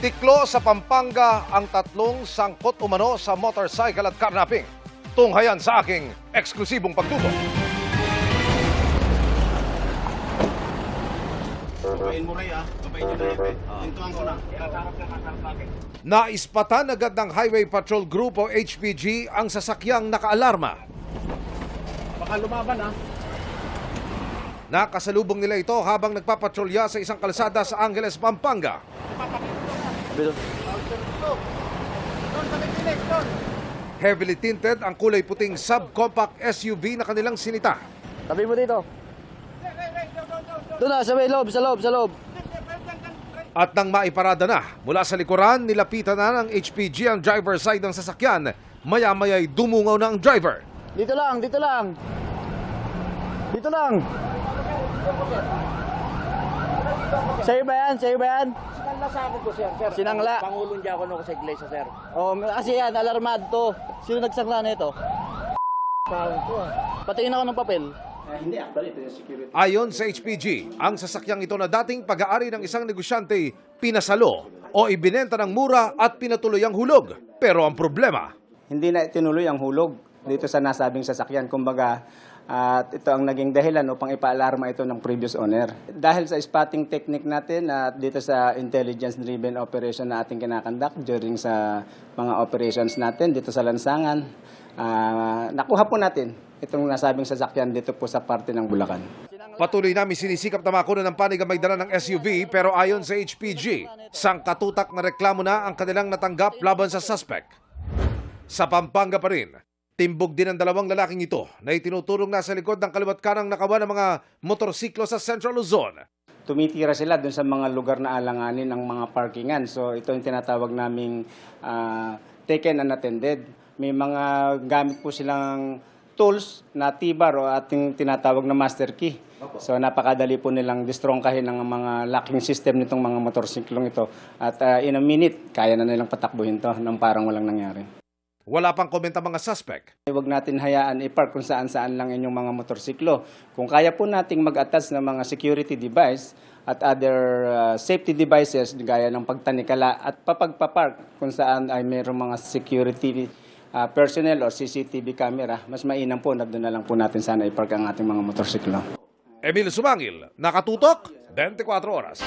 Natiklo sa Pampanga ang tatlong sangkot umano sa motorcycle at carnapping. Tunghayan sa aking eksklusibong pagtutok. Babayin mo rin babayin nyo na yan Hintuan ko na. Naispatan agad ng Highway Patrol Group o HPG ang sasakyang nakaalarma. Baka lumaban Nakasalubong nila ito habang nagpapatrolya sa isang kalsada sa Angeles, Pampanga. Heavily tinted ang kulay puting subcompact SUV na kanilang sinita. Tabi mo dito. Doon na, sa loob. At nang maiparada na, mula sa likuran, nilapitan na ng HPG ang driver side ng sasakyan. Maya-maya'y dumungaw na ang driver. Dito lang. Sa'yo ba yan? Sinangla sa akin to, sir. Sinangla? Pangulong niya ako nung sa iglesia, sir. Oh, kasi yan, alarmado to. Sino nagsangla na ito? Patingin ako ng papel. Hindi, actually, ito yung security. Ayon sa HPG, ang sasakyang ito na dating pag-aari ng isang negosyante pinasalo o ibinenta ng mura at pinatuloy ang hulog. Pero ang problema, Hindi na itinuloy ang hulog dito sa nasabing sasakyan. Kumbaga, at ito ang naging dahilan upang ipaalarma ito ng previous owner. Dahil sa spotting technique natin at dito sa intelligence-driven operation na ating kinakandak during sa mga operations natin dito sa lansangan, nakuha po natin itong nasabing sasakyan dito po sa parte ng Bulacan. patuloy namin sinisikap na makuha ng panig ang may dala ng SUV pero ayon sa HPG, sangkatutak na reklamo na ang kanilang natanggap laban sa suspect. Sa Pampanga pa rin, timbog din ang dalawang lalaking ito na itinuturong nasa likod ng kaliwat kanang nakawan ng mga motorsiklo sa Central Luzon. Tumitira sila dun sa mga lugar na alanganin ng mga parkingan. So ito yung tinatawag naming taken unattended. May mga gamit po silang tools na T-bar o ating tinatawag na master key. So napakadali po nilang distrongkahin ng mga locking system nitong mga motorsiklong ito. At in a minute, kaya na nilang patakbuhin to nang parang walang nangyari. Wala pang komenta mga suspect. Huwag natin hayaan i-park kung saan-saan lang inyong mga motorsiklo. Kung kaya po nating mag-attach ng mga security device at other safety devices gaya ng pagtanikala at papagpapark kung saan ay mayroong mga security personnel o CCTV camera, mas mainam po na doon na lang po natin sana i-park ang ating mga motorsiklo. Emil Sumangil, nakatutok, 24 oras.